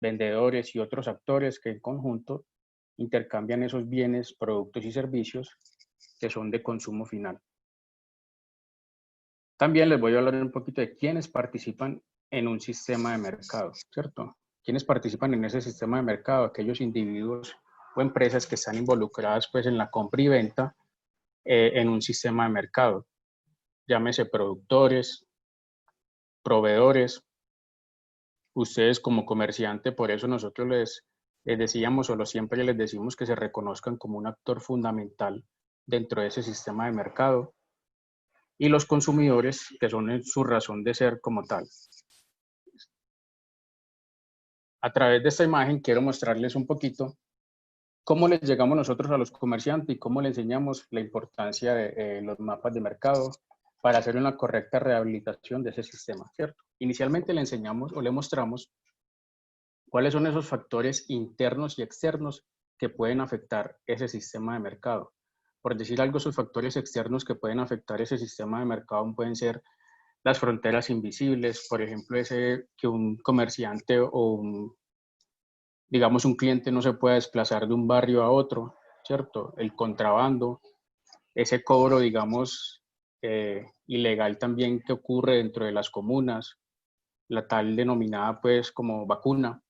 vendedores y otros actores que en conjunto intercambian esos bienes, productos y servicios que son de consumo final. También les voy a hablar un poquito de quiénes participan en un sistema de mercado, ¿cierto? ¿Quiénes participan en ese sistema de mercado? Aquellos individuos o empresas que están involucradas pues en la compra y venta en un sistema de mercado. Llámese productores, proveedores, ustedes como comerciante, por eso nosotros les decíamos o siempre les decimos que se reconozcan como un actor fundamental dentro de ese sistema de mercado, y los consumidores, que son en su razón de ser como tal. A través de esta imagen quiero mostrarles un poquito cómo les llegamos nosotros a los comerciantes y cómo les enseñamos la importancia de los mapas de mercado para hacer una correcta rehabilitación de ese sistema, ¿cierto? Inicialmente le enseñamos o le mostramos cuáles son esos factores internos y externos que pueden afectar ese sistema de mercado. Por decir algo, esos factores externos que pueden afectar ese sistema de mercado pueden ser las fronteras invisibles, por ejemplo, ese que un comerciante o digamos, un cliente no se pueda desplazar de un barrio a otro, ¿cierto? El contrabando, ese cobro, digamos, ilegal también que ocurre dentro de las comunas, la tal denominada pues como vacuna.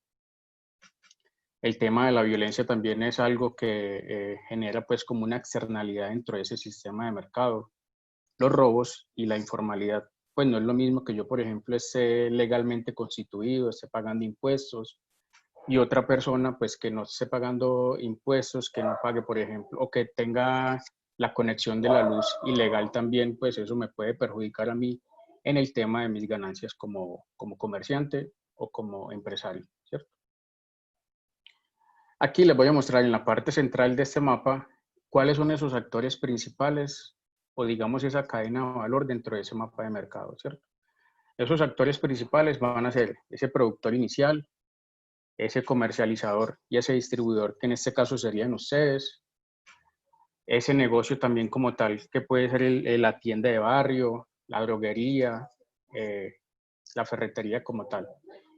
El tema de la violencia también es algo que genera pues como una externalidad dentro de ese sistema de mercado. Los robos y la informalidad, pues no es lo mismo que yo, por ejemplo, esté legalmente constituido, esté pagando impuestos, y otra persona pues que no esté pagando impuestos, que no pague, por ejemplo, o que tenga la conexión de la luz ilegal también, pues eso me puede perjudicar a mí en el tema de mis ganancias como comerciante o como empresario, ¿cierto? Aquí les voy a mostrar en la parte central de este mapa cuáles son esos actores principales o digamos esa cadena de valor dentro de ese mapa de mercado, ¿cierto? Esos actores principales van a ser ese productor inicial, ese comercializador y ese distribuidor, que en este caso serían ustedes, ese negocio también como tal, que puede ser la tienda de barrio, la droguería, eh, la ferretería como tal,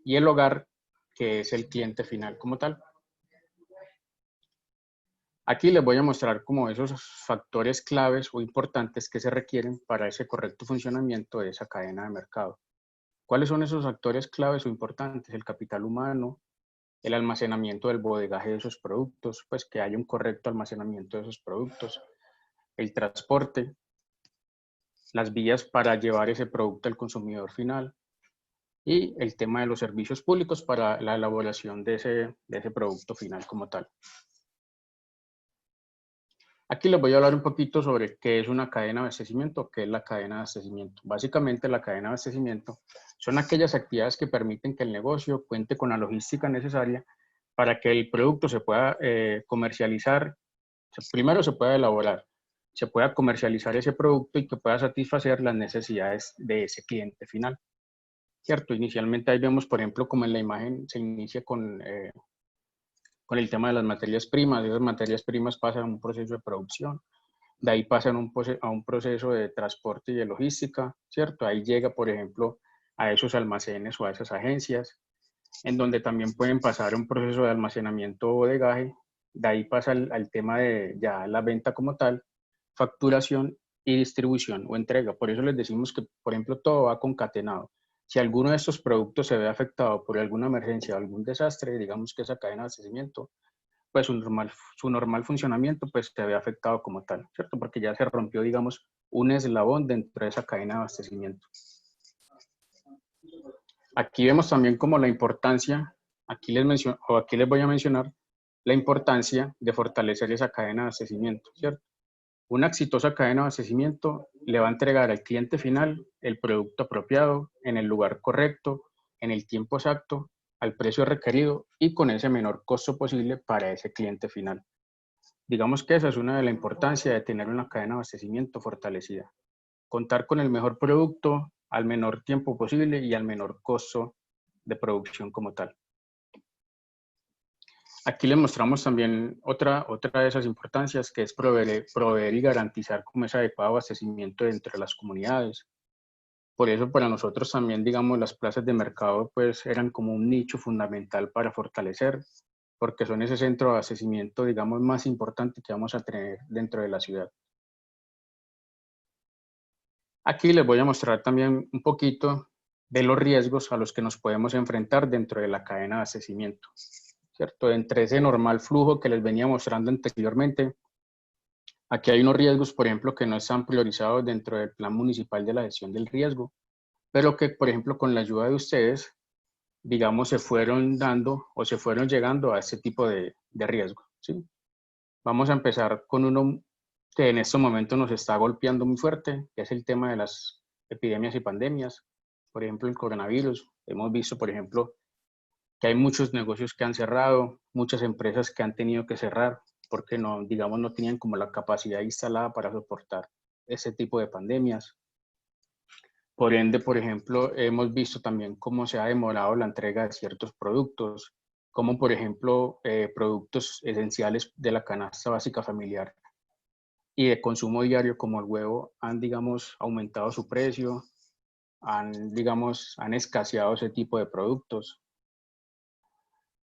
y el hogar, que es el cliente final como tal. Aquí les voy a mostrar como esos factores claves o importantes que se requieren para ese correcto funcionamiento de esa cadena de mercado. ¿Cuáles son esos factores claves o importantes? El capital humano, el almacenamiento del bodegaje de esos productos, pues que haya un correcto almacenamiento de esos productos, el transporte, las vías para llevar ese producto al consumidor final y el tema de los servicios públicos para la elaboración de ese producto final como tal. Aquí les voy a hablar un poquito sobre qué es una cadena de abastecimiento, qué es la cadena de abastecimiento. Básicamente la cadena de abastecimiento son aquellas actividades que permiten que el negocio cuente con la logística necesaria para que el producto se pueda comercializar, primero se pueda elaborar, se pueda comercializar ese producto y que pueda satisfacer las necesidades de ese cliente final. ¿Cierto? Inicialmente ahí vemos, por ejemplo, como en la imagen se inicia con el tema de las materias primas. Esas materias primas pasan a un proceso de producción, de ahí pasan a un proceso de transporte y de logística, ¿cierto? Ahí llega, por ejemplo, a esos almacenes o a esas agencias, en donde también pueden pasar un proceso de almacenamiento o bodegaje, de ahí pasa al tema de ya la venta como tal, facturación y distribución o entrega. Por eso les decimos que, por ejemplo, todo va concatenado. Si alguno de estos productos se ve afectado por alguna emergencia o algún desastre, digamos que esa cadena de abastecimiento, pues su normal funcionamiento pues se ve afectado como tal, ¿cierto? Porque ya se rompió, digamos, un eslabón dentro de esa cadena de abastecimiento. Aquí vemos también como la importancia, aquí les voy a mencionar la importancia de fortalecer esa cadena de abastecimiento, ¿cierto? Una exitosa cadena de abastecimiento le va a entregar al cliente final el producto apropiado, en el lugar correcto, en el tiempo exacto, al precio requerido y con ese menor costo posible para ese cliente final. Digamos que esa es una de la importancia de tener una cadena de abastecimiento fortalecida. Contar con el mejor producto al menor tiempo posible y al menor costo de producción como tal. Aquí les mostramos también otra de esas importancias, que es proveer y garantizar como ese adecuado abastecimiento dentro de las comunidades. Por eso para nosotros también, digamos, las plazas de mercado pues eran como un nicho fundamental para fortalecer, porque son ese centro de abastecimiento, digamos, más importante que vamos a tener dentro de la ciudad. Aquí les voy a mostrar también un poquito de los riesgos a los que nos podemos enfrentar dentro de la cadena de abastecimiento, ¿cierto? Entre ese normal flujo que les venía mostrando anteriormente, aquí hay unos riesgos, por ejemplo, que no están priorizados dentro del Plan Municipal de la Gestión del Riesgo, pero que, por ejemplo, con la ayuda de ustedes, digamos, se fueron dando o se fueron llegando a este tipo de riesgo, ¿sí? Vamos a empezar con uno que en este momento nos está golpeando muy fuerte, que es el tema de las epidemias y pandemias. Por ejemplo, el coronavirus. Hemos visto, por ejemplo, que hay muchos negocios que han cerrado, muchas empresas que han tenido que cerrar porque no, digamos, no tenían como la capacidad instalada para soportar ese tipo de pandemias. Por ende, por ejemplo, hemos visto también cómo se ha demorado la entrega de ciertos productos, como por ejemplo productos esenciales de la canasta básica familiar y de consumo diario como el huevo han, digamos, aumentado su precio, han escaseado ese tipo de productos.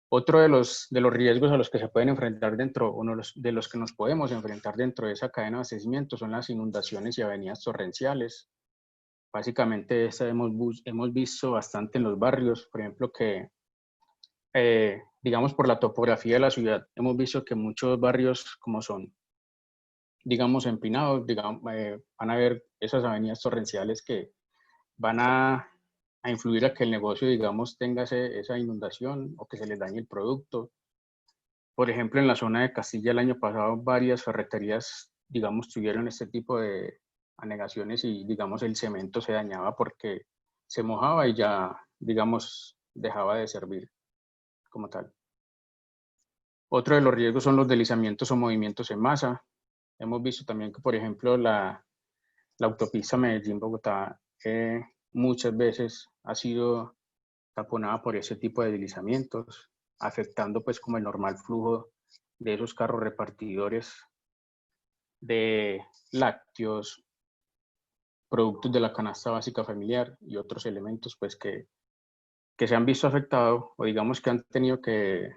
Otro de los riesgos a los que se pueden enfrentar dentro, uno de los que nos podemos enfrentar dentro de esa cadena de abastecimiento son las inundaciones y avenidas torrenciales. Básicamente, hemos visto bastante en los barrios, por ejemplo, que, digamos, por la topografía de la ciudad, hemos visto que muchos barrios, como son, digamos, empinados, digamos, van a haber esas avenidas torrenciales que van a influir a que el negocio, digamos, tenga esa inundación o que se les dañe el producto. Por ejemplo, en la zona de Castilla el año pasado, varias ferreterías, digamos, tuvieron este tipo de anegaciones y, digamos, el cemento se dañaba porque se mojaba y ya, digamos, dejaba de servir como tal. Otro de los riesgos son los deslizamientos o movimientos en masa. Hemos visto también que, por ejemplo, la autopista Medellín-Bogotá muchas veces ha sido taponada por ese tipo de deslizamientos, afectando pues como el normal flujo de esos carros repartidores de lácteos, productos de la canasta básica familiar y otros elementos pues que se han visto afectados o digamos que han tenido que,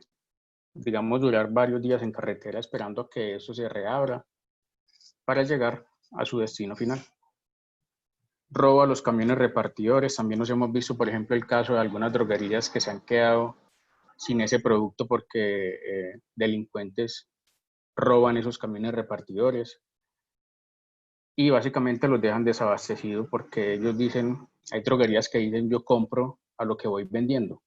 digamos, durar varios días en carretera esperando a que eso se reabra para llegar a su destino final. Robo a los camiones repartidores. También nos hemos visto, por ejemplo, el caso de algunas droguerías que se han quedado sin ese producto porque delincuentes roban esos camiones repartidores y básicamente los dejan desabastecidos porque ellos dicen, hay droguerías que dicen yo compro a lo que voy vendiendo.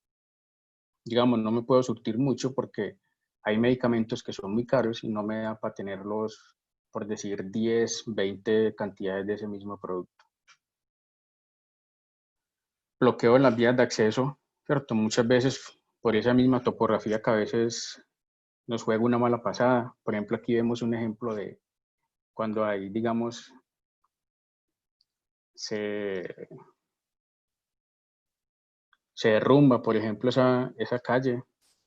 Digamos, no me puedo surtir mucho porque hay medicamentos que son muy caros y no me da para tenerlos, por decir, 10, 20 cantidades de ese mismo producto. Bloqueo en las vías de acceso, ¿cierto? Muchas veces por esa misma topografía que a veces nos juega una mala pasada. Por ejemplo, aquí vemos un ejemplo de cuando hay, digamos, se, se derrumba, por ejemplo, esa calle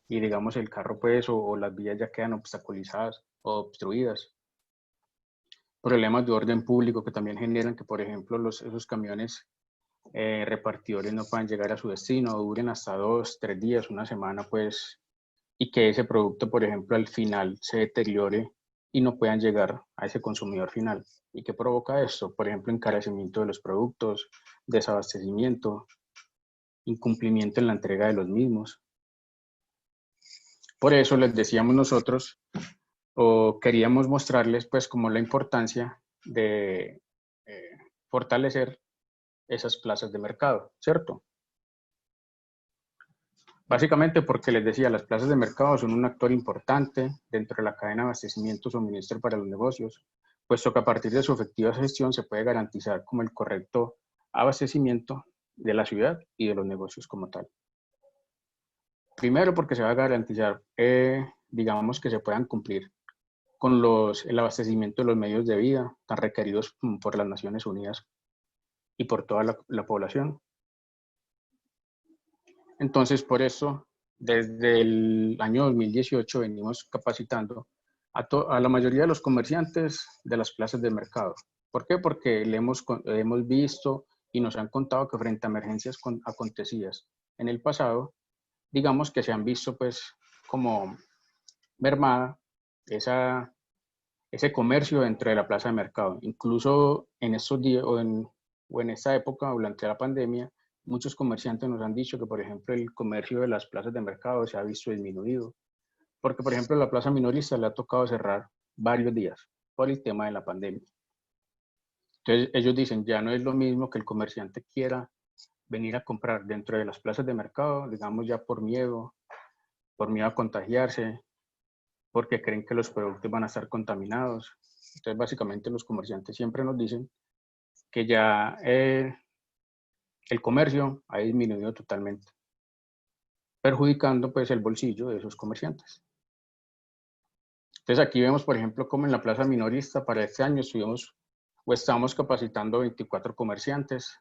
y digamos el carro pues o las vías ya quedan obstaculizadas o obstruidas. Problemas de orden público que también generan que, por ejemplo, esos camiones repartidores no puedan llegar a su destino, o duren hasta 2, 3 días, una semana, pues, y que ese producto, por ejemplo, al final se deteriore y no puedan llegar a ese consumidor final. ¿Y qué provoca esto? Por ejemplo, encarecimiento de los productos, desabastecimiento, incumplimiento en la entrega de los mismos. Por eso les decíamos nosotros, o queríamos mostrarles, pues, como la importancia de fortalecer esas plazas de mercado, ¿cierto? Básicamente porque les decía, las plazas de mercado son un actor importante dentro de la cadena de abastecimiento y suministro para los negocios, puesto que a partir de su efectiva gestión se puede garantizar como el correcto abastecimiento de la ciudad y de los negocios como tal. Primero porque se va a garantizar, digamos, que se puedan cumplir con el abastecimiento de los medios de vida tan requeridos por las Naciones Unidas y por toda la población. Entonces, por eso, desde el año 2018 venimos capacitando a la mayoría de los comerciantes de las plazas de mercado. ¿Por qué? Porque hemos visto y nos han contado que frente a emergencias acontecidas en el pasado, digamos que se han visto pues como mermada ese comercio dentro de la plaza de mercado. Incluso en estos días o en esta época, durante la pandemia, muchos comerciantes nos han dicho que, por ejemplo, el comercio de las plazas de mercado se ha visto disminuido, porque, por ejemplo, la plaza minorista le ha tocado cerrar varios días por el tema de la pandemia. Entonces, ellos dicen, ya no es lo mismo que el comerciante quiera venir a comprar dentro de las plazas de mercado, digamos ya por miedo a contagiarse, porque creen que los productos van a estar contaminados. Entonces, básicamente, los comerciantes siempre nos dicen que ya el comercio ha disminuido totalmente, perjudicando pues el bolsillo de esos comerciantes. Entonces, aquí vemos, por ejemplo, como en la plaza minorista para este año estamos capacitando 24 comerciantes.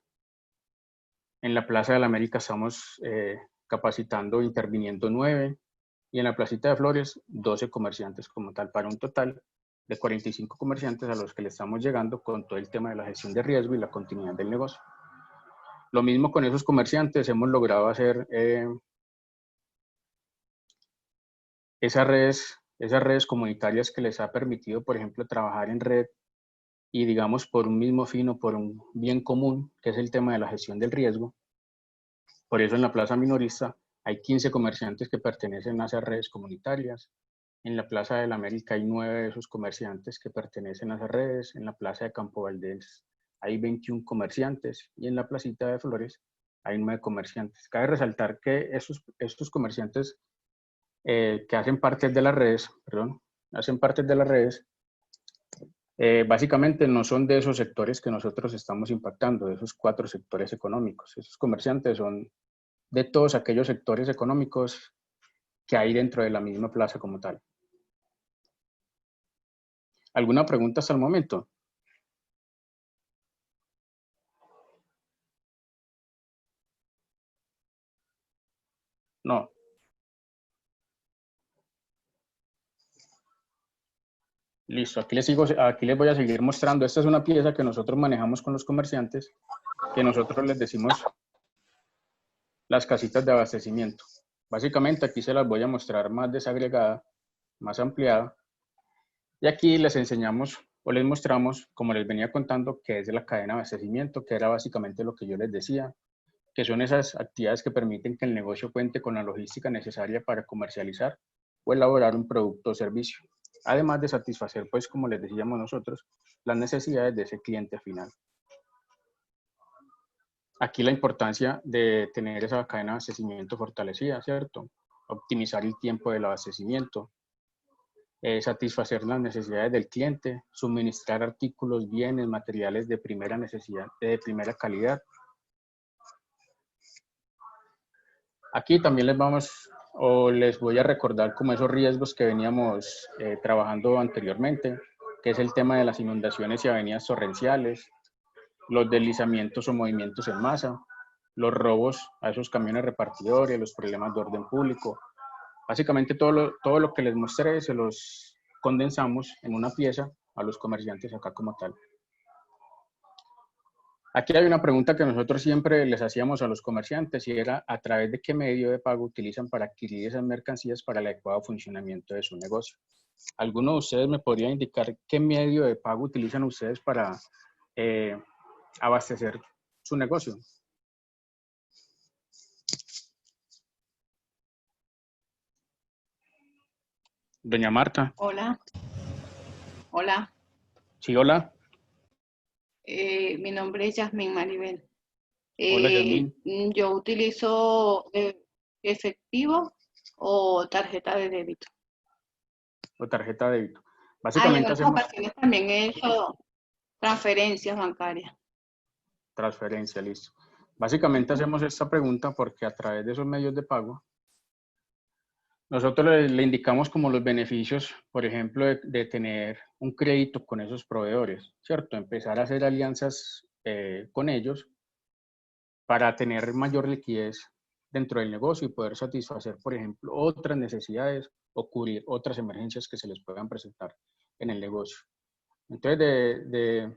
En la Plaza de la América estamos capacitando, interviniendo 9, y en la Placita de Flores 12 comerciantes como tal, para un total de 45 comerciantes a los que le estamos llegando con todo el tema de la gestión de riesgo y la continuidad del negocio. Lo mismo con esos comerciantes, hemos logrado hacer esas redes comunitarias que les ha permitido, por ejemplo, trabajar en red y, digamos, por un mismo fin o por un bien común, que es el tema de la gestión del riesgo. Por eso en la Plaza Minorista hay 15 comerciantes que pertenecen a esas redes comunitarias. En la Plaza de la América hay 9 de esos comerciantes que pertenecen a esas redes. En la Plaza de Campo Valdés hay 21 comerciantes y en la Placita de Flores hay 9 comerciantes. Cabe resaltar que estos comerciantes que hacen parte de las redes, básicamente no son de esos sectores que nosotros estamos impactando, de esos 4 sectores económicos. Esos comerciantes son de todos aquellos sectores económicos que hay dentro de la misma plaza como tal. ¿Alguna pregunta hasta el momento? No. Listo, aquí les voy a seguir mostrando. Esta es una pieza que nosotros manejamos con los comerciantes, que nosotros les decimos las casitas de abastecimiento. Básicamente aquí se las voy a mostrar más desagregada, más ampliada. Y aquí les enseñamos o les mostramos, como les venía contando, qué es la cadena de abastecimiento, que era básicamente lo que yo les decía, que son esas actividades que permiten que el negocio cuente con la logística necesaria para comercializar o elaborar un producto o servicio, además de satisfacer, pues como les decíamos nosotros, las necesidades de ese cliente final. Aquí la importancia de tener esa cadena de abastecimiento fortalecida, ¿cierto? Optimizar el tiempo del abastecimiento, satisfacer las necesidades del cliente, suministrar artículos, bienes, materiales de primera necesidad, de primera calidad. Aquí también les voy a recordar como esos riesgos que veníamos trabajando anteriormente, que es el tema de las inundaciones y avenidas torrenciales, los deslizamientos o movimientos en masa, los robos a esos camiones repartidores, los problemas de orden público. Básicamente todo lo que les mostré se los condensamos en una pieza a los comerciantes acá como tal. Aquí hay una pregunta que nosotros siempre les hacíamos a los comerciantes y era a través de qué medio de pago utilizan para adquirir esas mercancías para el adecuado funcionamiento de su negocio. ¿Alguno de ustedes me podría indicar qué medio de pago utilizan ustedes para abastecer su negocio? Doña Marta. Hola. Hola. Sí, hola. Mi nombre es Yasmín Maribel. Hola, Yasmín. Yo utilizo efectivo o tarjeta de débito. O tarjeta de débito. En Básicamente otras ocasiones también he hecho transferencias bancarias. Transferencia, listo. Básicamente hacemos esta pregunta porque a través de esos medios de pago, nosotros le indicamos como los beneficios, por ejemplo, de tener un crédito con esos proveedores, ¿cierto? Empezar a hacer alianzas con ellos para tener mayor liquidez dentro del negocio y poder satisfacer, por ejemplo, otras necesidades o cubrir otras emergencias que se les puedan presentar en el negocio. Entonces,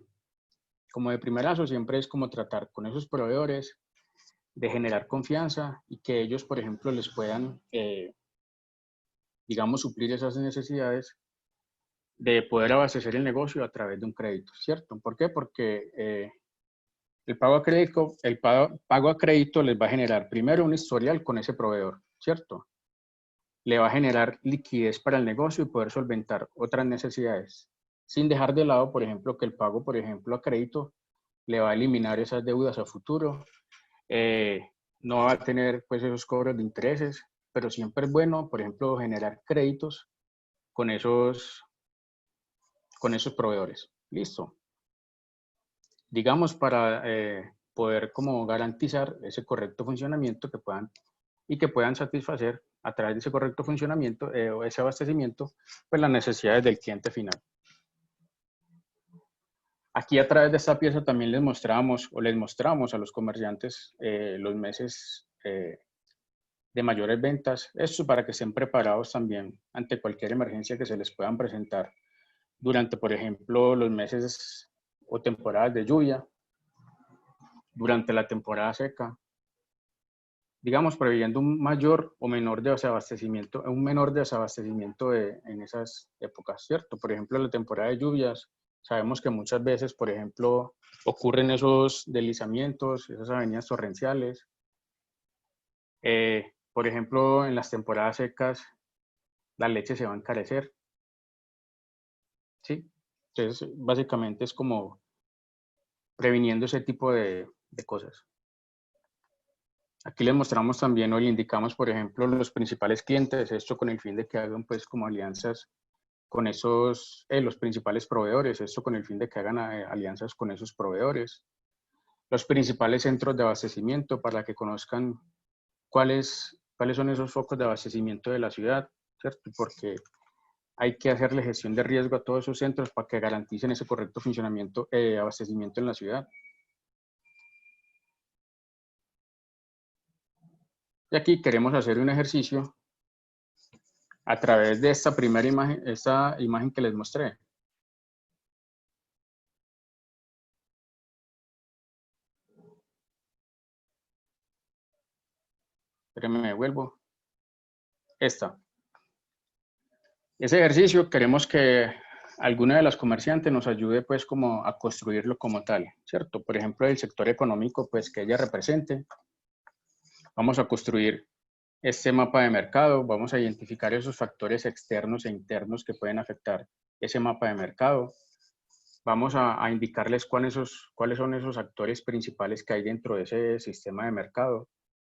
Como de primerazo, siempre es como tratar con esos proveedores de generar confianza y que ellos, por ejemplo, les puedan, digamos, suplir esas necesidades de poder abastecer el negocio a través de un crédito, ¿cierto? ¿Por qué? Porque el pago a crédito les va a generar primero un historial con ese proveedor, ¿cierto? Le va a generar liquidez para el negocio y poder solventar otras necesidades, sin dejar de lado, por ejemplo, que el pago, por ejemplo, a crédito le va a eliminar esas deudas a futuro, no va a tener pues esos cobros de intereses, pero siempre es bueno, por ejemplo, generar créditos con esos proveedores. Listo. Digamos, para poder como garantizar ese correcto funcionamiento que puedan satisfacer a través de ese correcto funcionamiento o ese abastecimiento, pues las necesidades del cliente final. Aquí a través de esta pieza también les mostramos a los comerciantes los meses de mayores ventas, esto para que estén preparados también ante cualquier emergencia que se les puedan presentar durante, por ejemplo, los meses o temporadas de lluvia, durante la temporada seca, digamos, previendo un mayor o menor desabastecimiento, en esas épocas, ¿cierto? Por ejemplo, la temporada de lluvias, sabemos que muchas veces, por ejemplo, ocurren esos deslizamientos, esas avenidas torrenciales. Por ejemplo, en las temporadas secas, la leche se va a encarecer, ¿sí? Entonces, básicamente es como previniendo ese tipo de cosas. Aquí les mostramos también o le indicamos, por ejemplo, los principales clientes, esto con el fin de que hagan pues como alianzas con esos, los principales proveedores, esto con el fin de que hagan alianzas con esos proveedores. Los principales centros de abastecimiento para que conozcan cuáles son esos focos de abastecimiento de la ciudad, ¿cierto? Porque hay que hacerle gestión de riesgo a todos esos centros para que garanticen ese correcto funcionamiento, abastecimiento en la ciudad. Y aquí queremos hacer un ejercicio a través de esta imagen que les mostré. Espérenme, me devuelvo. Esta. Ese ejercicio queremos que alguna de las comerciantes nos ayude pues como a construirlo como tal, ¿cierto? Por ejemplo, el sector económico pues que ella represente. Vamos a construir este mapa de mercado, vamos a identificar esos factores externos e internos que pueden afectar ese mapa de mercado. Vamos a indicarles cuáles son esos actores principales que hay dentro de ese sistema de mercado,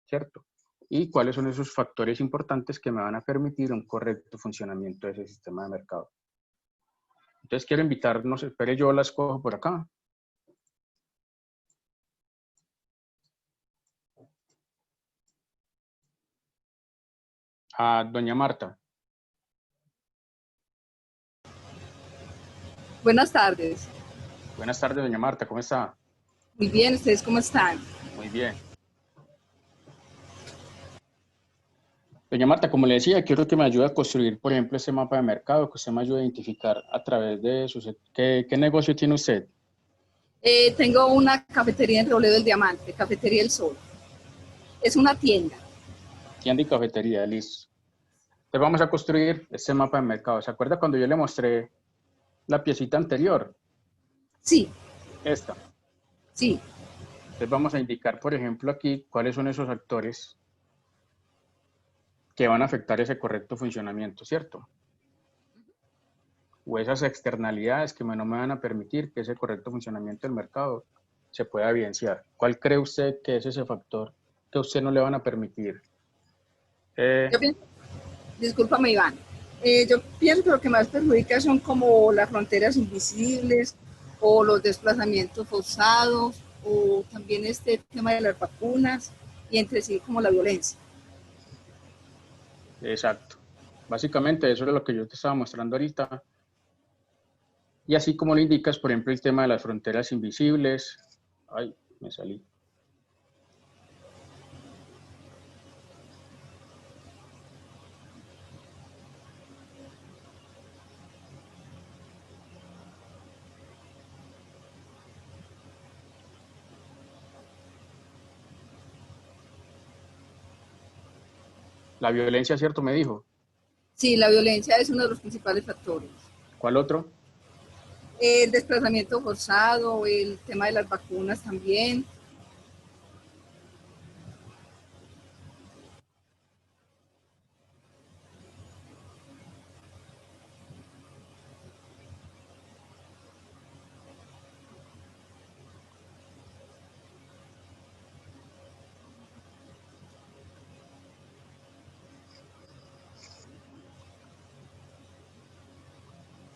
¿cierto? Y cuáles son esos factores importantes que me van a permitir un correcto funcionamiento de ese sistema de mercado. Entonces quiero invitarnos, espere, yo la escojo por acá. A doña Marta. Buenas tardes. Buenas tardes, doña Marta, ¿cómo está? Muy bien, ¿ustedes cómo están? Muy bien. Doña Marta, como le decía, quiero que me ayude a construir, por ejemplo, este mapa de mercado, que usted me ayude a identificar a través de ¿qué negocio tiene usted? Tengo una cafetería en Robledo del Diamante, Cafetería El Sol. Es una tienda. Tienda y cafetería, listo. Entonces vamos a construir este mapa de mercado. ¿Se acuerda cuando yo le mostré la piecita anterior? Sí, Esta. sí. Entonces vamos a indicar, por ejemplo, aquí cuáles son esos actores que van a afectar ese correcto funcionamiento, ¿cierto? O esas externalidades que no me van a permitir que ese correcto funcionamiento del mercado se pueda evidenciar. ¿Cuál cree usted que es ese factor que a usted no le van a permitir? Discúlpame, Iván. Yo pienso que lo que más perjudica son como las fronteras invisibles o los desplazamientos forzados o también este tema de las vacunas y entre sí como la violencia. Exacto. Básicamente eso es lo que yo te estaba mostrando ahorita. Y así como lo indicas, por ejemplo, el tema de las fronteras invisibles. Ay, me salí. La violencia, ¿cierto? Me dijo. Sí, la violencia es uno de los principales factores. ¿Cuál otro? El desplazamiento forzado, el tema de las vacunas también.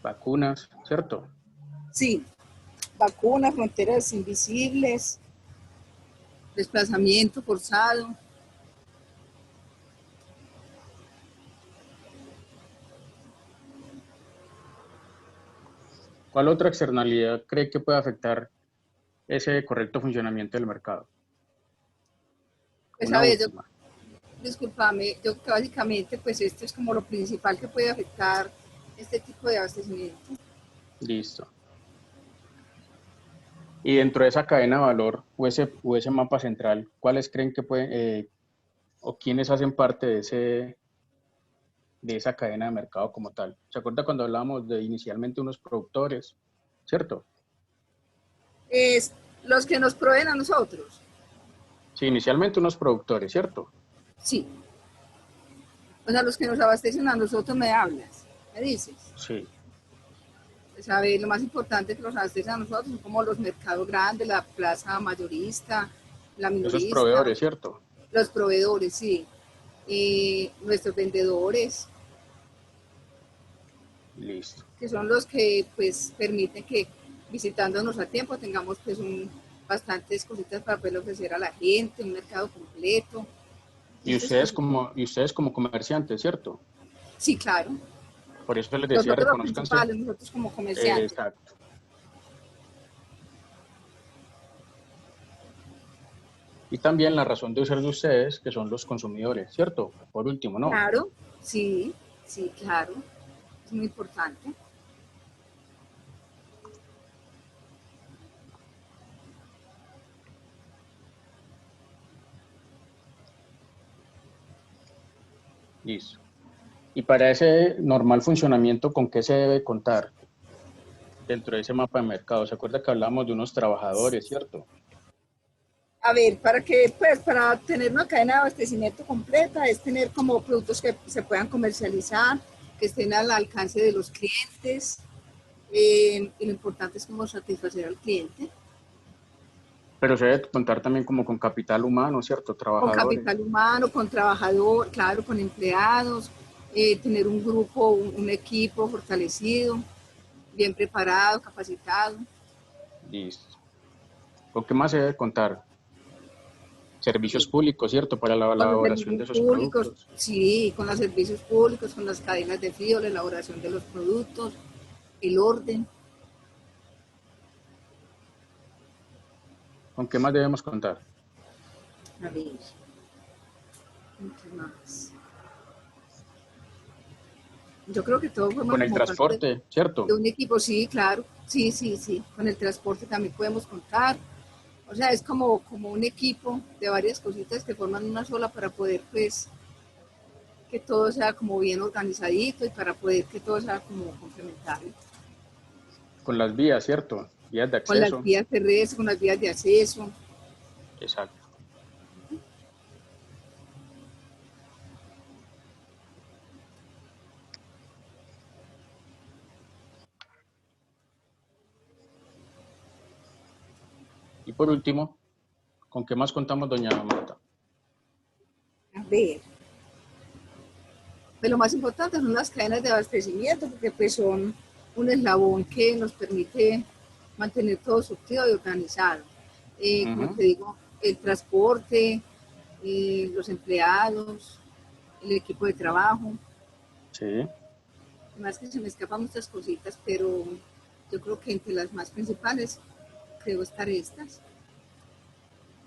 Vacunas, ¿cierto? Sí, vacunas, fronteras invisibles, desplazamiento forzado. ¿Cuál otra externalidad cree que puede afectar ese correcto funcionamiento del mercado? Pues Una a ver, última. discúlpame, yo creo que básicamente pues esto es como lo principal que puede afectar este tipo de abastecimiento. Listo. Y dentro de esa cadena de valor o ese mapa central, ¿cuáles creen que pueden, o quiénes hacen parte de esa cadena de mercado como tal? ¿Se acuerda cuando hablábamos de inicialmente unos productores, cierto? Es los que nos proveen a nosotros. Sí, inicialmente unos productores, ¿cierto? Sí, o sea, los que nos abastecen a nosotros me hablas, me dices. Sí. Pues a ver, lo más importante que nos abastecen a nosotros son como los mercados grandes, la plaza mayorista, la Esos minorista, proveedores, ¿cierto? los proveedores, sí, nuestros vendedores, Listo. que son los que pues permiten que visitándonos a tiempo tengamos pues bastantes cositas para poder ofrecer a la gente, un mercado completo. Muchas cosas. Y ustedes como comerciantes, ¿cierto? Sí, claro. Por eso les decía, Nosotros los reconózcanse. principales, nosotros como comerciantes. Exacto. Y también la razón de ser de ustedes, que son los consumidores, ¿cierto? Por último, ¿no? Claro, sí, sí, claro. Es muy importante. Listo. Y para ese normal funcionamiento, ¿con qué se debe contar dentro de ese mapa de mercado? ¿Se acuerda que hablamos de unos trabajadores, cierto? A ver, para tener una cadena de abastecimiento completa es tener como productos que se puedan comercializar, que estén al alcance de los clientes, y lo importante es como satisfacer al cliente. Pero se debe contar también como con capital humano, ¿cierto? Con Trabajadores. capital humano, con trabajador, claro, con empleados, tener un grupo, un equipo fortalecido, bien preparado, capacitado. Listo. ¿Con qué más se debe contar? Servicios Sí. públicos, ¿cierto? Para la Con los elaboración servicios de esos públicos, productos. sí, con los servicios públicos, con las cadenas de frío, la elaboración de los productos, el orden. ¿Con qué más debemos contar? A ver, ¿qué más? Yo creo que todo forma Con el como parte transporte, ¿cierto? de un equipo, sí, claro, sí, sí, sí. Con el transporte también podemos contar. O sea, es como un equipo de varias cositas que forman una sola para poder, pues, que todo sea como bien organizadito y para poder que todo sea como complementario. Con las vías, ¿cierto? Vías de Con las acceso. vías terrestres, con las vías de acceso. Exacto. Y por último, ¿con qué más contamos, doña Marta? A ver, pues lo más importante son las cadenas de abastecimiento, porque pues son un eslabón que nos permite mantener todo surtido y organizado. Como Ujú. te digo, el transporte, los empleados, el equipo de trabajo. Sí. Además que se me escapan muchas cositas, pero yo creo que entre las más principales creo estar estas.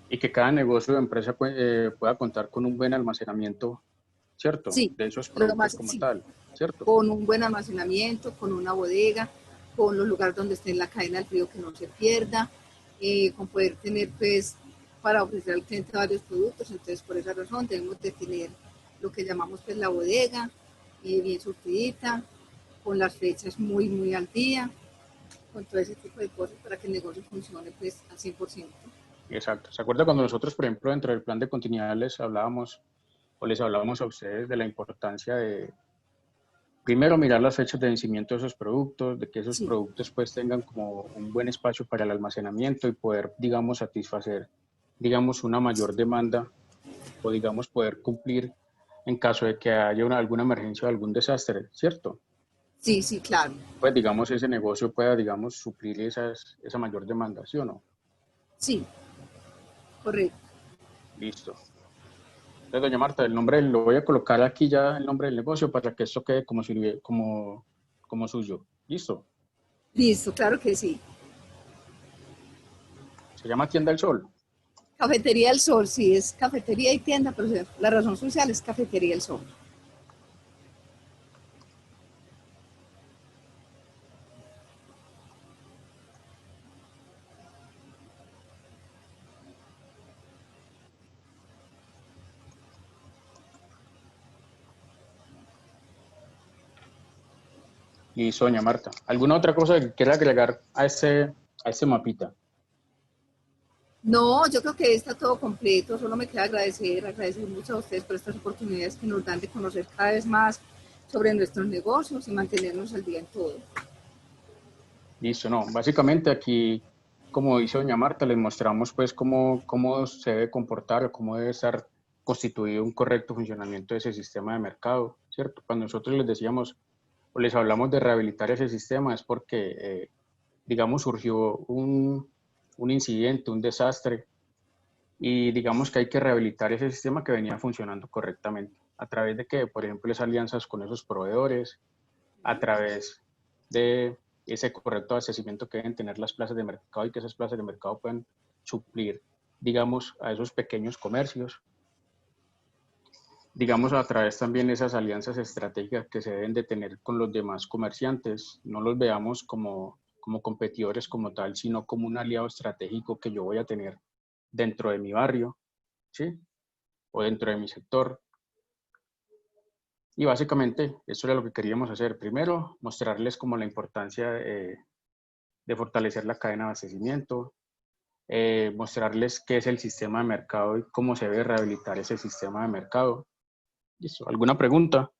Y que cada negocio o empresa pueda contar con un buen almacenamiento, ¿cierto? Sí, De esos lo productos más, como sí, tal, ¿cierto? con un buen almacenamiento, con una bodega, con los lugares donde esté en la cadena del frío que no se pierda, con poder tener pues para ofrecer al cliente varios productos. Entonces por esa razón debemos de tener lo que llamamos pues la bodega, bien surtidita, con las fechas muy al día, con todo ese tipo de cosas para que el negocio funcione pues al 100%. Exacto. ¿Se acuerda cuando nosotros, por ejemplo, dentro del plan de continuidad les hablábamos o les hablábamos a ustedes de la importancia de, primero, mirar las fechas de vencimiento de esos productos, de que esos Sí, productos pues tengan como un buen espacio para el almacenamiento y poder, digamos, satisfacer, digamos, una mayor demanda o, digamos, poder cumplir en caso de que haya alguna emergencia o algún desastre, ¿cierto? sí, claro. Pues, digamos, ese negocio pueda, digamos, suplir esa mayor demanda, ¿sí o no? Sí, correcto. Listo. Entonces, doña Marta, el nombre, lo voy a colocar aquí ya el nombre del negocio para que esto quede como, como suyo. Listo. Listo, claro que sí. Se llama Tienda del Sol. Cafetería del Sol, sí, es cafetería y tienda, pero la razón social es Cafetería del Sol. Listo, doña Marta. ¿Alguna otra cosa que quiera agregar a ese mapita? No, yo creo que está todo completo, solo me queda agradecer mucho a ustedes por estas oportunidades que nos dan de conocer cada vez más sobre nuestros negocios y mantenernos al día en todo. Listo, no. Básicamente aquí, como dice doña Marta, les mostramos pues cómo se debe comportar o cómo debe estar constituido un correcto funcionamiento de ese sistema de mercado, ¿cierto? Cuando nosotros les decíamos o les hablamos de rehabilitar ese sistema es porque, digamos, surgió un incidente, un desastre, y digamos que hay que rehabilitar ese sistema que venía funcionando correctamente. ¿A través de qué? Por ejemplo, las alianzas con esos proveedores, a través de ese correcto abastecimiento que deben tener las plazas de mercado y que esas plazas de mercado puedan suplir, digamos, a esos pequeños comercios. Digamos, a través también de esas alianzas estratégicas que se deben de tener con los demás comerciantes. No los veamos como competidores como tal, sino como un aliado estratégico que yo voy a tener dentro de mi barrio, ¿sí? O dentro de mi sector. Y básicamente eso era lo que queríamos hacer. Primero, mostrarles como la importancia de fortalecer la cadena de abastecimiento, mostrarles qué es el sistema de mercado y cómo se debe rehabilitar ese sistema de mercado. ¿Listo? ¿Alguna pregunta?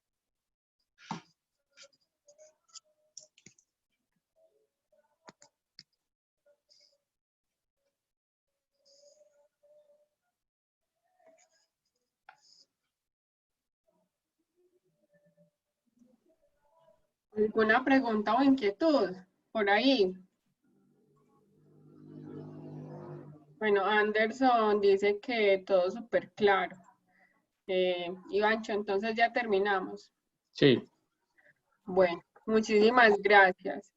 ¿Alguna pregunta o inquietud por ahí? Bueno, Anderson dice que todo súper claro. Ivancho, entonces ya terminamos. Sí, Bueno, muchísimas gracias.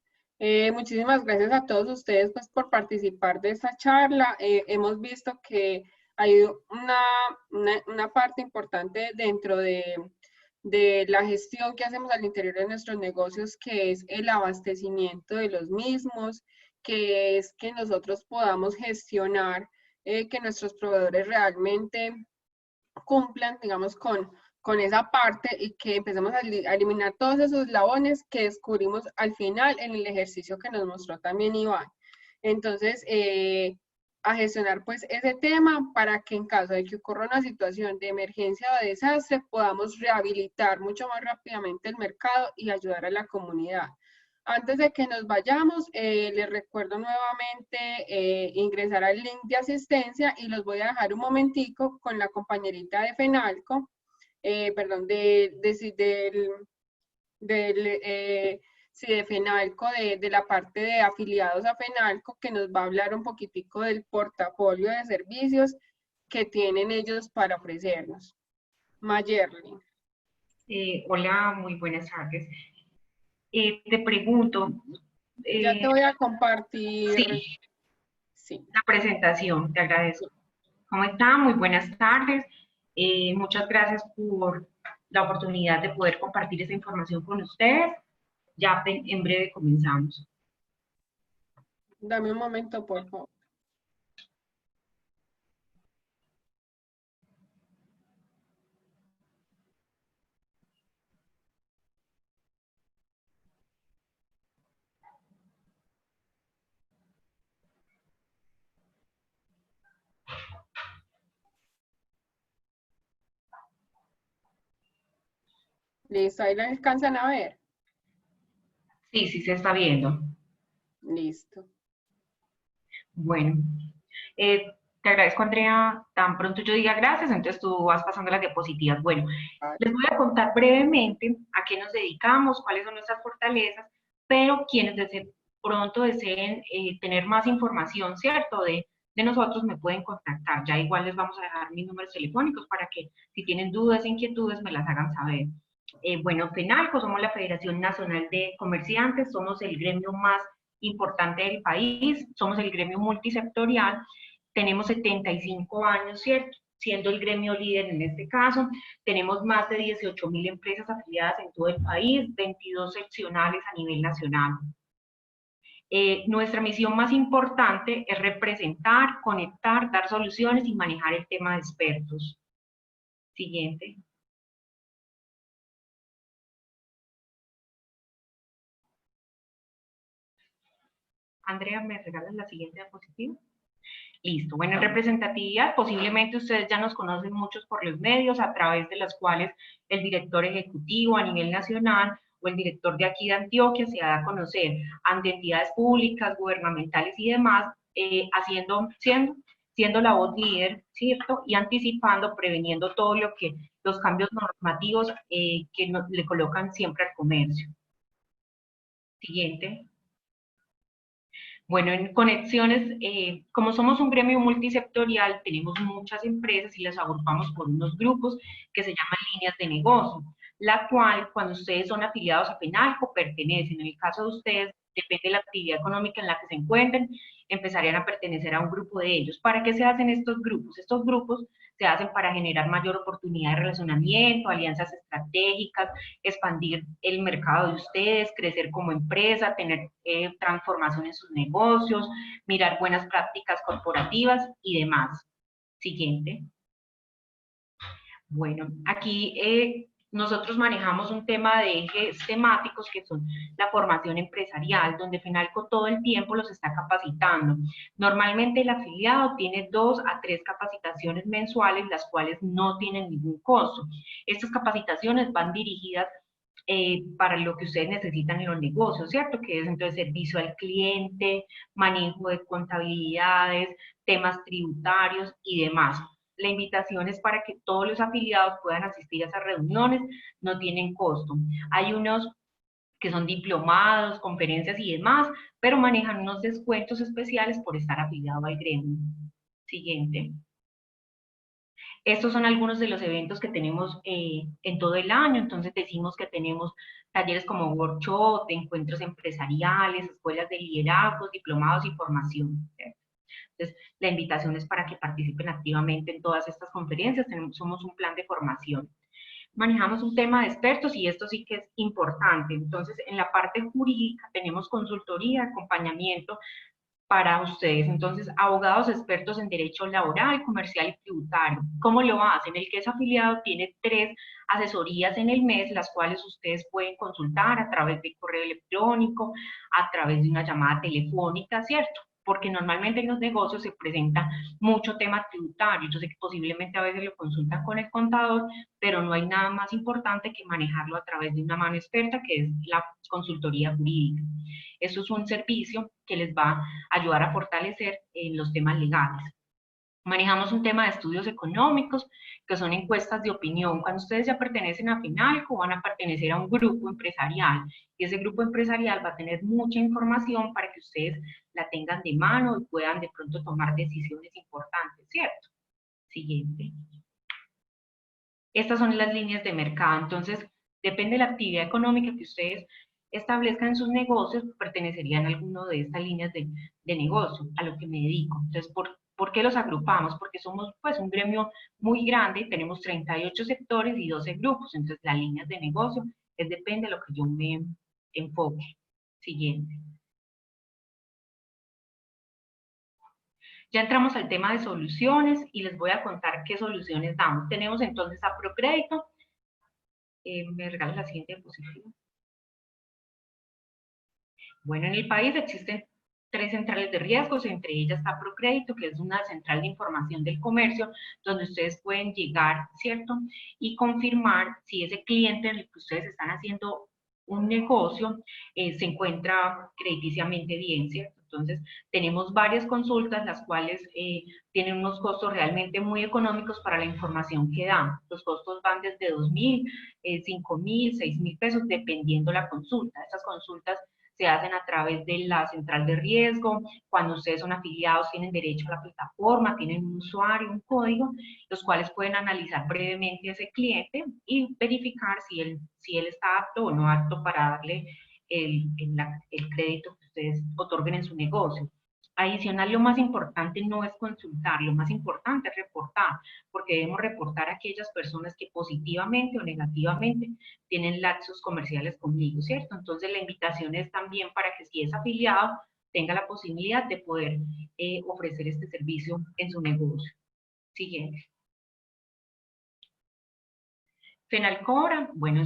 Muchísimas gracias a todos ustedes pues, por participar de esta charla. Hemos visto que hay una parte importante dentro de la gestión que hacemos al interior de nuestros negocios, que es el abastecimiento de los mismos, que es que nosotros podamos gestionar que nuestros proveedores realmente cumplan, digamos, con esa parte y que empecemos a eliminar todos esos eslabones que descubrimos al final en el ejercicio que nos mostró también Iván. Entonces, a gestionar pues ese tema para que en caso de que ocurra una situación de emergencia o de desastre podamos rehabilitar mucho más rápidamente el mercado y ayudar a la comunidad. Antes de que nos vayamos, les recuerdo nuevamente ingresar al link de asistencia y los voy a dejar un momentico con la compañerita de FENALCO, perdón, de FENALCO, de la parte de afiliados a FENALCO, que nos va a hablar un poquitico del portafolio de servicios que tienen ellos para ofrecernos. Mayerly. Hola, muy buenas tardes. Te pregunto, Ya te voy a compartir. sí, Sí. la presentación, te agradezco. ¿Cómo está? Muy buenas tardes. Muchas gracias por la oportunidad de poder compartir esa información con ustedes. Ya en breve comenzamos. Dame un momento, por favor. Listo, ahí la alcanzan a ver. Sí, sí se está viendo. Listo. Bueno, te agradezco, Andrea. Tan pronto yo diga gracias, entonces tú vas pasando las diapositivas. Bueno, les voy a contar brevemente a qué nos dedicamos, cuáles son nuestras fortalezas, pero quienes pronto deseen tener más información, ¿cierto? De nosotros me pueden contactar. Ya igual les vamos a dejar mis números telefónicos para que si tienen dudas, inquietudes, me las hagan saber. Bueno, FENALCO, somos la Federación Nacional de Comerciantes, somos el gremio más importante del país, somos el gremio multisectorial, tenemos 75 años, ¿cierto? Siendo el gremio líder en este caso, tenemos más de 18.000 empresas afiliadas en todo el país, 22 seccionales a nivel nacional. Nuestra misión más importante es representar, conectar, dar soluciones y manejar el tema de expertos. Siguiente. Andrea, ¿me regalas la siguiente diapositiva? Listo. Bueno, en representatividad, posiblemente ustedes ya nos conocen muchos por los medios a través de los cuales el director ejecutivo a nivel nacional o el director de aquí de Antioquia se da a conocer ante entidades públicas, gubernamentales y demás, siendo la voz líder, ¿cierto? Y anticipando, preveniendo todo lo que los cambios normativos que le colocan siempre al comercio. Siguiente. Bueno, en conexiones, como somos un gremio multisectorial, tenemos muchas empresas y las agrupamos por unos grupos que se llaman líneas de negocio, la cual, cuando ustedes son afiliados a FENALCO, pertenecen. En el caso de ustedes, depende de la actividad económica en la que se encuentren, empezarían a pertenecer a un grupo de ellos. ¿Para qué se hacen estos grupos? Estos grupos se hacen para generar mayor oportunidad de relacionamiento, alianzas estratégicas, expandir el mercado de ustedes, crecer como empresa, tener transformación en sus negocios, mirar buenas prácticas corporativas y demás. Siguiente. Bueno, aquí nosotros manejamos un tema de ejes temáticos que son la formación empresarial, donde FENALCO todo el tiempo los está capacitando. Normalmente el afiliado tiene 2 a 3 capacitaciones mensuales, las cuales no tienen ningún costo. Estas capacitaciones van dirigidas para lo que ustedes necesitan en los negocios, ¿cierto? Que es entonces servicio al cliente, manejo de contabilidades, temas tributarios y demás. La invitación es para que todos los afiliados puedan asistir a esas reuniones, no tienen costo. Hay unos que son diplomados, conferencias y demás, pero manejan unos descuentos especiales por estar afiliado al gremio. Siguiente. Estos son algunos de los eventos que tenemos en todo el año, entonces decimos que tenemos talleres como workshop, encuentros empresariales, escuelas de liderazgo, diplomados y formación. Entonces, la invitación es para que participen activamente en todas estas conferencias, somos un plan de formación. Manejamos un tema de expertos y esto sí que es importante. Entonces, en la parte jurídica tenemos consultoría, acompañamiento para ustedes. Entonces, abogados expertos en derecho laboral, comercial y tributario. ¿Cómo lo hacen? El que es afiliado tiene 3 asesorías en el mes, las cuales ustedes pueden consultar a través de correo electrónico, a través de una llamada telefónica, ¿cierto? Porque normalmente en los negocios se presenta mucho tema tributario. Yo sé que posiblemente a veces lo consultan con el contador, pero no hay nada más importante que manejarlo a través de una mano experta, que es la consultoría jurídica. Eso es un servicio que les va a ayudar a fortalecer en los temas legales. Manejamos un tema de estudios económicos, que son encuestas de opinión. Cuando ustedes ya pertenecen a FENALCO, van a pertenecer a un grupo empresarial, y ese grupo empresarial va a tener mucha información para que ustedes la tengan de mano y puedan de pronto tomar decisiones importantes, ¿cierto? Siguiente. Estas son las líneas de mercado. Entonces, depende de la actividad económica que ustedes establezcan en sus negocios, pertenecerían a alguno de estas líneas de negocio, a lo que me dedico. Entonces, ¿por qué los agrupamos? Porque somos pues un gremio muy grande, tenemos 38 sectores y 12 grupos, entonces las líneas de negocio depende de lo que yo me enfoque. Siguiente. Ya entramos al tema de soluciones y les voy a contar qué soluciones damos. Tenemos entonces a Procrédito. ¿Me regalas la siguiente diapositiva? Bueno, en el país existen 3 centrales de riesgos, entre ellas está Procrédito, que es una central de información del comercio, donde ustedes pueden llegar, ¿cierto? Y confirmar si ese cliente en el que ustedes están haciendo un negocio se encuentra crediticiamente bien, ¿cierto? Entonces, tenemos varias consultas, las cuales tienen unos costos realmente muy económicos para la información que dan. Los costos van desde 2.000, 5.000, 6.000 pesos, dependiendo la consulta. Estas consultas se hacen a través de la central de riesgo. Cuando ustedes son afiliados tienen derecho a la plataforma, tienen un usuario, un código, los cuales pueden analizar brevemente a ese cliente y verificar si él está apto o no apto para darle el crédito que ustedes otorguen en su negocio. Adicional, lo más importante no es consultar, lo más importante es reportar, porque debemos reportar a aquellas personas que positivamente o negativamente tienen lazos comerciales conmigo, ¿cierto? Entonces la invitación es también para que si es afiliado, tenga la posibilidad de poder ofrecer este servicio en su negocio. Siguiente. Fenalcobra, bueno,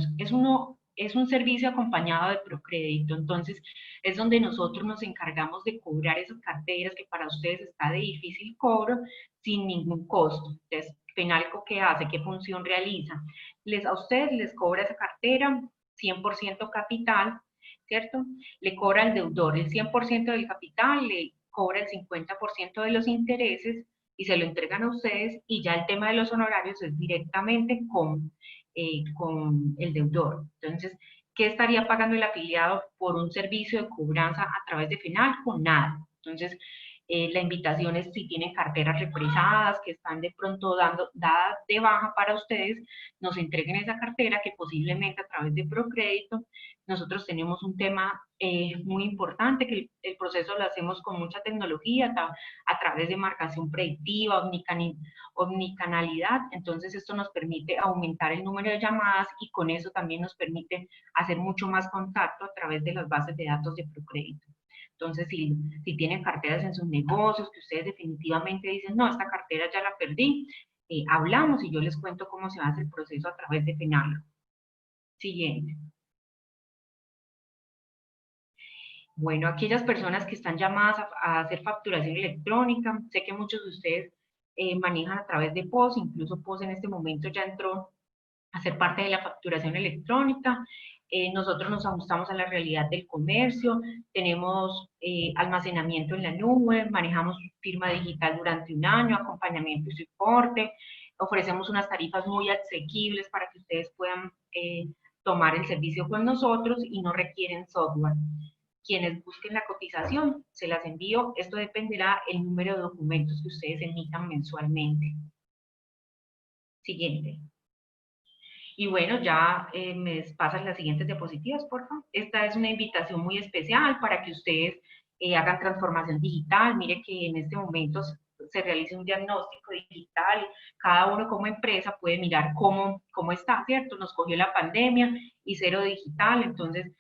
es un servicio acompañado de Procrédito, entonces es donde nosotros nos encargamos de cobrar esas carteras que para ustedes está de difícil cobro sin ningún costo. Entonces, Fenalco, ¿qué hace? ¿Qué función realiza? A ustedes les cobra esa cartera 100% capital, ¿cierto? Le cobra al deudor el 100% del capital, le cobra el 50% de los intereses y se lo entregan a ustedes, y ya el tema de los honorarios es directamente con el deudor. Entonces, ¿qué estaría pagando el afiliado por un servicio de cobranza a través de Fenalco? Nada. Entonces, la invitación es, si tienen carteras represadas que están de pronto dadas de baja para ustedes, nos entreguen esa cartera, que posiblemente a través de Procrédito. Nosotros tenemos un tema muy importante, que el proceso lo hacemos con mucha tecnología, a través de marcación predictiva, omnicanalidad. Entonces esto nos permite aumentar el número de llamadas, y con eso también nos permite hacer mucho más contacto a través de las bases de datos de Procrédito. Entonces, si tienen carteras en sus negocios que ustedes definitivamente dicen, no, esta cartera ya la perdí, hablamos y yo les cuento cómo se hace el proceso a través de Fenalco. Siguiente. Bueno, aquellas personas que están llamadas a hacer facturación electrónica, sé que muchos de ustedes manejan a través de POS, incluso POS en este momento ya entró a ser parte de la facturación electrónica. Nosotros nos ajustamos a la realidad del comercio, tenemos almacenamiento en la nube, manejamos firma digital durante un año, acompañamiento y soporte, ofrecemos unas tarifas muy asequibles para que ustedes puedan tomar el servicio con nosotros y no requieren software. Quienes busquen la cotización, se las envío. Esto dependerá del número de documentos que ustedes emitan mensualmente. Siguiente. Y bueno, ya me pasan las siguientes diapositivas, por favor. Esta es una invitación muy especial para que ustedes hagan transformación digital. Mire que en este momento se realiza un diagnóstico digital. Cada uno como empresa puede mirar cómo está, ¿cierto? Nos cogió la pandemia y cero digital. Entonces,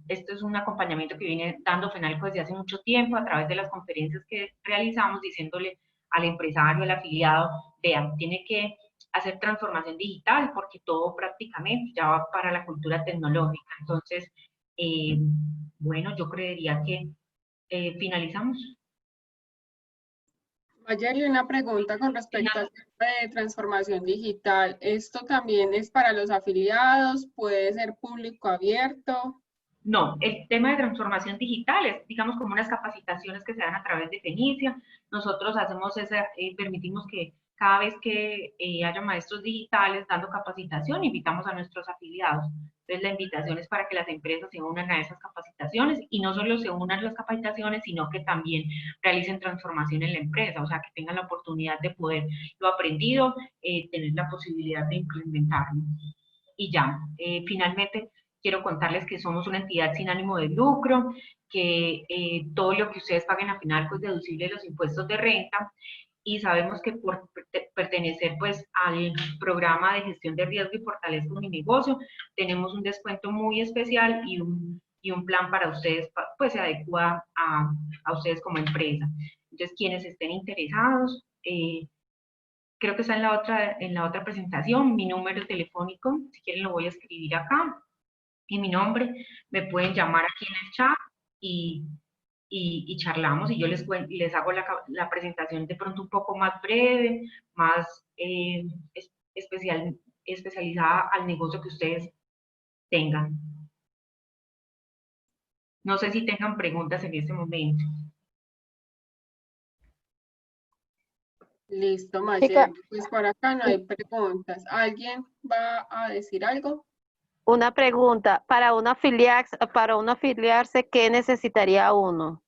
esto es un acompañamiento que viene dando Fenalco desde hace mucho tiempo a través de las conferencias que realizamos, diciéndole al empresario, al afiliado, vean, tiene que hacer transformación digital porque todo prácticamente ya va para la cultura tecnológica. Entonces, bueno, yo creería que finalizamos. Mayeli, una pregunta con respecto al tema de transformación digital. ¿Esto también es para los afiliados? ¿Puede ser público abierto? No, el tema de transformación digital es, digamos, como unas capacitaciones que se dan a través de Fenicia. Nosotros hacemos permitimos que cada vez que haya maestros digitales dando capacitación, invitamos a nuestros afiliados. Entonces, la invitación es para que las empresas se unan a esas capacitaciones, y no solo se unan a las capacitaciones, sino que también realicen transformación en la empresa, o sea, que tengan la oportunidad de poder lo aprendido, tener la posibilidad de implementarlo. Y ya, finalmente, quiero contarles que somos una entidad sin ánimo de lucro, que todo lo que ustedes paguen a Fenalco es deducible de los impuestos de renta, y sabemos que por pertenecer pues al programa de gestión de riesgo y fortalezco mi negocio, tenemos un descuento muy especial y un plan para ustedes, pues se adecua a ustedes como empresa. Entonces, quienes estén interesados, creo que está en la otra presentación, mi número telefónico, si quieren lo voy a escribir acá, y mi nombre, me pueden llamar aquí en el chat, y y charlamos y yo les hago la presentación de pronto un poco más breve, más especializada al negocio que ustedes tengan. No sé si tengan preguntas en este momento. Listo, Mayerly. Pues por acá no hay preguntas. ¿Alguien va a decir algo? Una pregunta, para uno afiliarse, ¿qué necesitaría uno?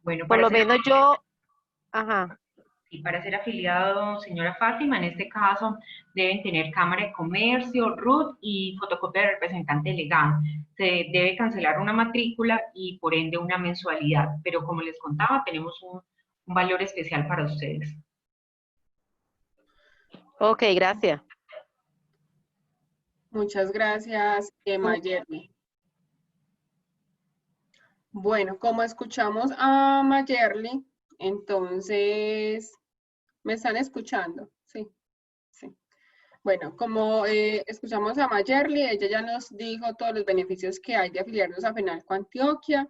Bueno, Por lo menos yo, ajá. Y para ser afiliado, señora Fátima, en este caso deben tener Cámara de Comercio, RUT y fotocopia de representante legal. Se debe cancelar una matrícula y por ende una mensualidad, pero como les contaba, tenemos un valor especial para ustedes. Ok, gracias. Muchas gracias, Mayerly. Bueno, como escuchamos a Mayerly, entonces, ¿me están escuchando? Sí, sí. Bueno, como escuchamos a Mayerly, ella ya nos dijo todos los beneficios que hay de afiliarnos a FENALCO Antioquia.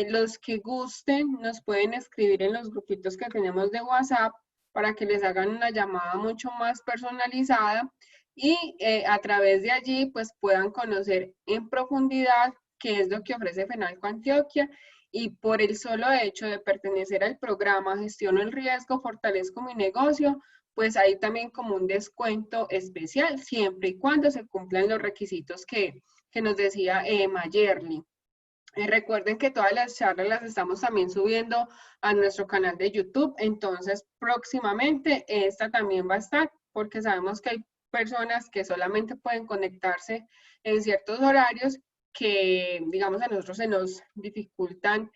Los que gusten nos pueden escribir en los grupitos que tenemos de WhatsApp para que les hagan una llamada mucho más personalizada y a través de allí pues puedan conocer en profundidad qué es lo que ofrece FENALCO Antioquia y por el solo hecho de pertenecer al programa Gestiono el Riesgo, Fortalezco mi negocio, pues hay también como un descuento especial siempre y cuando se cumplan los requisitos que nos decía Mayerly. Recuerden que todas las charlas las estamos también subiendo a nuestro canal de YouTube, entonces próximamente esta también va a estar porque sabemos que hay personas que solamente pueden conectarse en ciertos horarios que, digamos, a nosotros se nos dificultan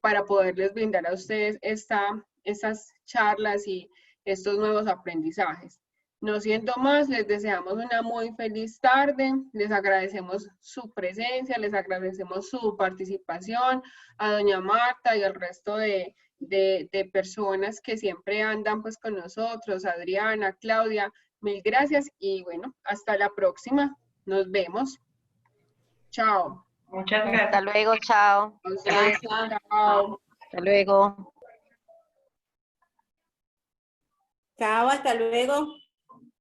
para poderles brindar a ustedes estas charlas y estos nuevos aprendizajes. No siendo más, les deseamos una muy feliz tarde, les agradecemos su presencia, les agradecemos su participación, a doña Marta y al resto de personas que siempre andan pues con nosotros, Adriana, Claudia, mil gracias y bueno, hasta la próxima, nos vemos. Chao. Muchas gracias. Hasta luego, chao. Chao. Hasta luego. Chao, hasta luego.